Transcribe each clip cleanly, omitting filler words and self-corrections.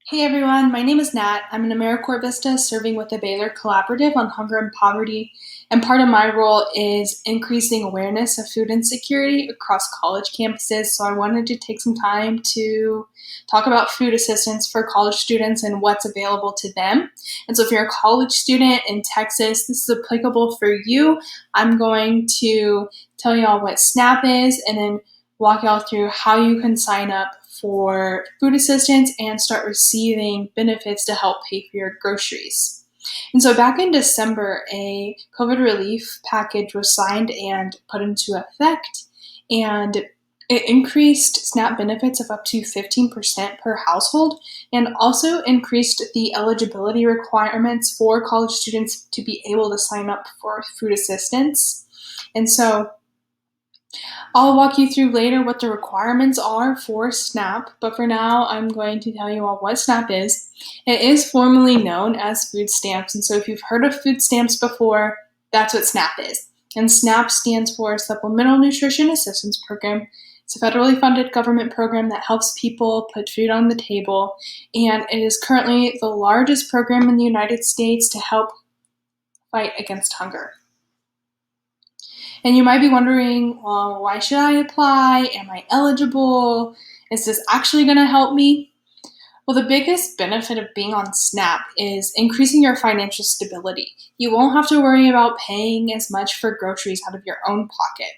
Hey everyone, my name is Nat. I'm an AmeriCorps Vista serving with the Baylor Collaborative on Hunger and Poverty, and part of my role is increasing awareness of food insecurity across college campuses. So I wanted to take some time to talk about food assistance for college students and what's available to them. And so if you're a college student in Texas, this is applicable for you. I'm going to tell y'all what SNAP is and then walk y'all through how you can sign up for food assistance and start receiving benefits to help pay for your groceries. And so back in December, a COVID relief package was signed and put into effect, and it increased SNAP benefits of up to 15% per household and also increased the eligibility requirements for college students to be able to sign up for food assistance. And so I'll walk you through later what the requirements are for SNAP, but for now, I'm going to tell you all what SNAP is. It is formally known as food stamps, and so if you've heard of food stamps before, that's what SNAP is. And SNAP stands for Supplemental Nutrition Assistance Program. It's a federally funded government program that helps people put food on the table, and it is currently the largest program in the United States to help fight against hunger. And you might be wondering, well, why should I apply? Am I eligible? Is this actually going to help me? Well, the biggest benefit of being on SNAP is increasing your financial stability. You won't have to worry about paying as much for groceries out of your own pocket.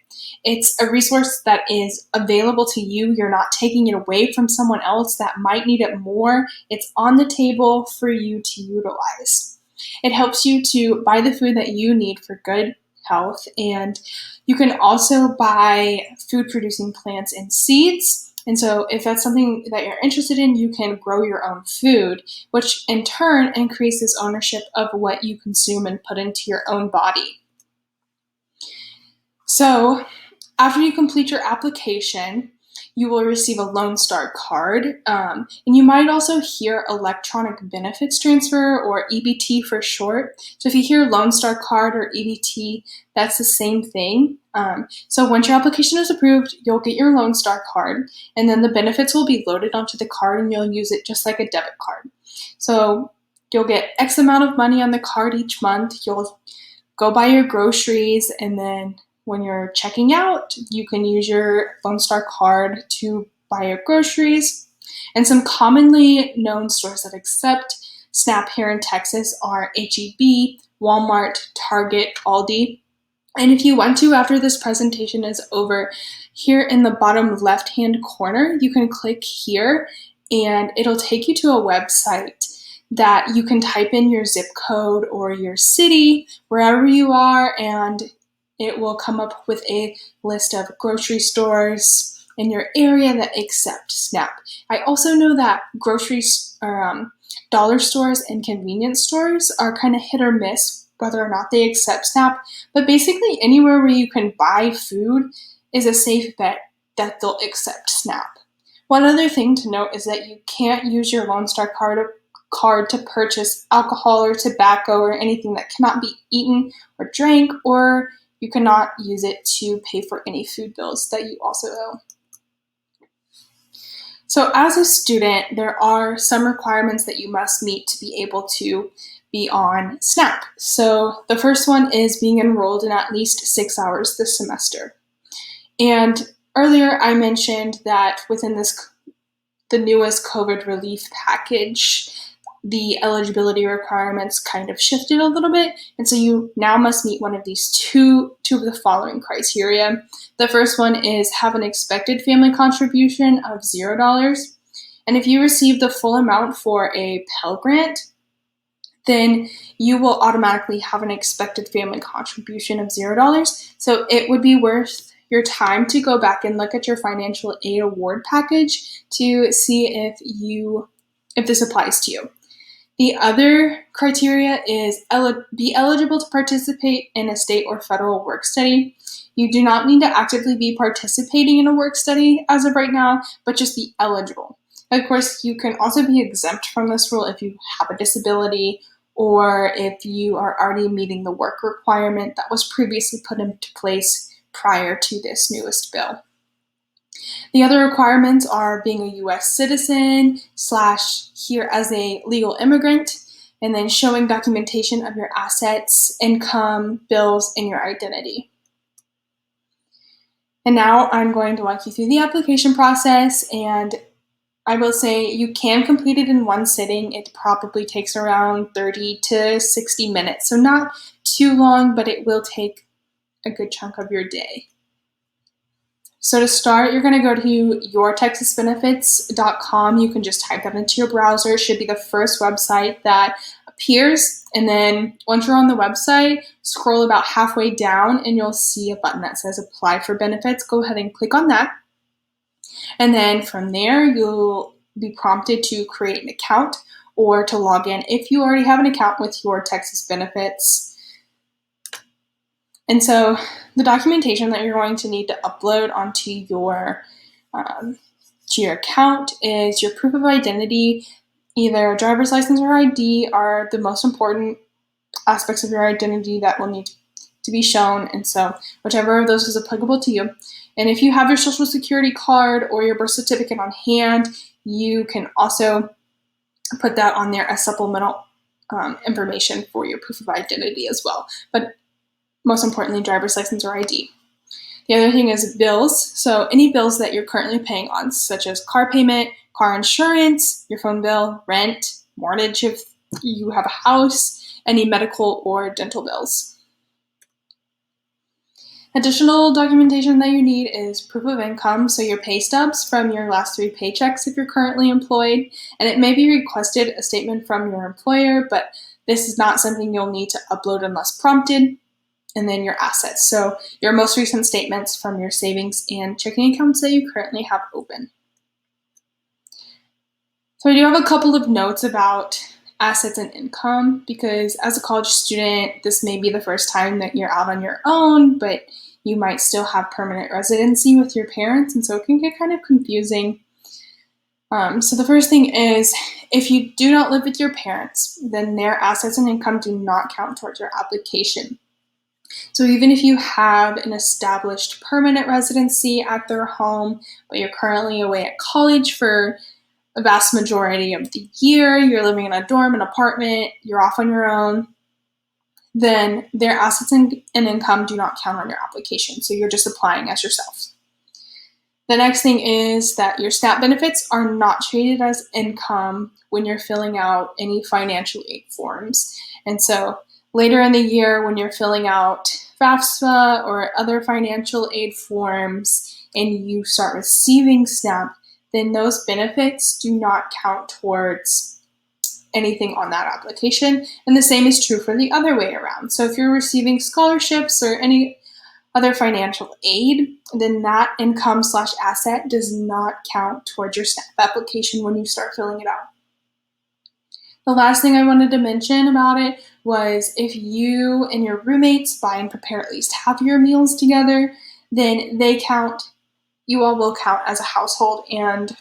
It's a resource that is available to you. You're not taking it away from someone else that might need it more. It's on the table for you to utilize. It helps you to buy the food that you need for good health, and you can also buy food producing plants and seeds. And so if that's something that you're interested in, you can grow your own food, which in turn increases ownership of what you consume and put into your own body. So after you complete your application, you will receive a Lone Star card, and you might also hear electronic benefits transfer, or EBT for short. So if you hear Lone Star card or EBT, that's the same thing. So once your application is approved, you'll get your Lone Star card, and then the benefits will be loaded onto the card, and you'll use it just like a debit card. So you'll get X amount of money on the card each month. You'll go buy your groceries, and then when you're checking out, you can use your Lone Star card to buy your groceries. And some commonly known stores that accept SNAP here in Texas are H-E-B, Walmart, Target, Aldi. And if you want to, after this presentation is over, here in the bottom left-hand corner, you can click here and it'll take you to a website that you can type in your zip code or your city, wherever you are, and it will come up with a list of grocery stores in your area that accept SNAP. I also know that groceries or dollar stores and convenience stores are kind of hit or miss whether or not they accept SNAP, but basically anywhere where you can buy food is a safe bet that they'll accept SNAP. One other thing to note is that you can't use your Lone Star card to purchase alcohol or tobacco or anything that cannot be eaten or drank, or you cannot use it to pay for any food bills that you also owe. So as a student, there are some requirements that you must meet to be able to be on SNAP. So the first one is being enrolled in at least 6 hours this semester. And earlier I mentioned that within the newest COVID relief package, the eligibility requirements kind of shifted a little bit, and so you now must meet one of these two of the following criteria. The first one is have an expected family contribution of $0, and if you receive the full amount for a Pell Grant, then you will automatically have an expected family contribution of $0. So it would be worth your time to go back and look at your financial aid award package to see if this applies to you. The other criteria is be eligible to participate in a state or federal work study. You do not need to actively be participating in a work study as of right now, but just be eligible. Of course, you can also be exempt from this rule if you have a disability or if you are already meeting the work requirement that was previously put into place prior to this newest bill. The other requirements are being a U.S. citizen / here as a legal immigrant, and then showing documentation of your assets, income, bills, and your identity. And now I'm going to walk you through the application process, and I will say you can complete it in one sitting. It probably takes around 30 to 60 minutes, so not too long, but it will take a good chunk of your day. So to start, you're going to go to yourtexasbenefits.com. You can just type that into your browser. It should be the first website that appears. And then once you're on the website, scroll about halfway down and you'll see a button that says Apply for Benefits. Go ahead and click on that. And then from there, you'll be prompted to create an account or to log in if you already have an account with Your Texas Benefits. And so the documentation that you're going to need to upload onto your account is your proof of identity. Either a driver's license or ID are the most important aspects of your identity that will need to be shown. And so whichever of those is applicable to you. And if you have your social security card or your birth certificate on hand, you can also put that on there as supplemental information for your proof of identity as well. But most importantly, driver's license or ID. The other thing is bills. So any bills that you're currently paying on, such as car payment, car insurance, your phone bill, rent, mortgage if you have a house, any medical or dental bills. Additional documentation that you need is proof of income, so your pay stubs from your last 3 paychecks if you're currently employed, and it may be requested a statement from your employer, but this is not something you'll need to upload unless prompted. And then your assets, so your most recent statements from your savings and checking accounts that you currently have open. So I do have a couple of notes about assets and income, because as a college student, this may be the first time that you're out on your own, but you might still have permanent residency with your parents, and so it can get kind of confusing. So the first thing is, if you do not live with your parents, then their assets and income do not count towards your application. So even if you have an established permanent residency at their home, but you're currently away at college for a vast majority of the year, you're living in a dorm, an apartment, you're off on your own, then their assets and income do not count on your application. So you're just applying as yourself. The next thing is that your SNAP benefits are not treated as income when you're filling out any financial aid forms. And so later in the year, when you're filling out FAFSA or other financial aid forms and you start receiving SNAP, then those benefits do not count towards anything on that application. And the same is true for the other way around. So if you're receiving scholarships or any other financial aid, then that income / asset does not count towards your SNAP application when you start filling it out. The last thing I wanted to mention about it was if you and your roommates buy and prepare at least half of your meals together, then you all will count as a household and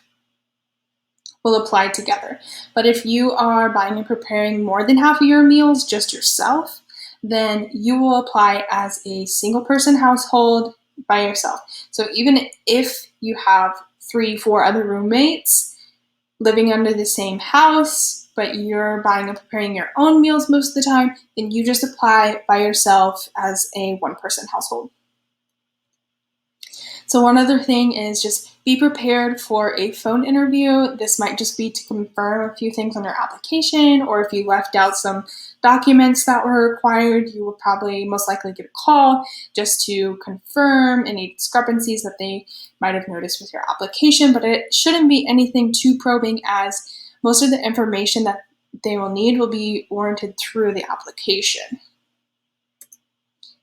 will apply together. But if you are buying and preparing more than half of your meals just yourself, then you will apply as a single person household by yourself. So even if you have 3-4 other roommates living under the same house, but you're buying and preparing your own meals most of the time, then you just apply by yourself as a one-person household. So one other thing is just be prepared for a phone interview. This might just be to confirm a few things on your application, or if you left out some documents that were required, you will probably most likely get a call just to confirm any discrepancies that they might have noticed with your application, but it shouldn't be anything too probing, as most of the information that they will need will be warranted through the application.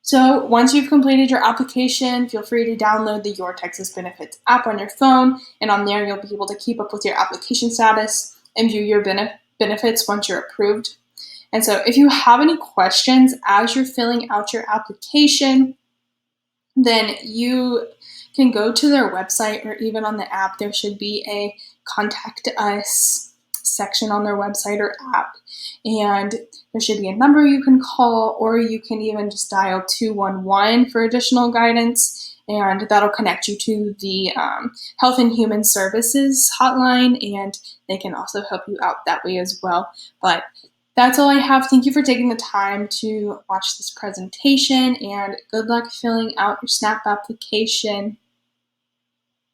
So once you've completed your application, feel free to download the Your Texas Benefits app on your phone, and on there you'll be able to keep up with your application status and view your benefits once you're approved. And so if you have any questions as you're filling out your application, then you can go to their website, or even on the app, there should be a Contact Us section on their website or app, and there should be a number you can call, or you can even just dial 211 for additional guidance, and that'll connect you to the Health and Human Services hotline, and they can also help you out that way as well. But that's all I have. Thank you for taking the time to watch this presentation, and good luck filling out your SNAP application.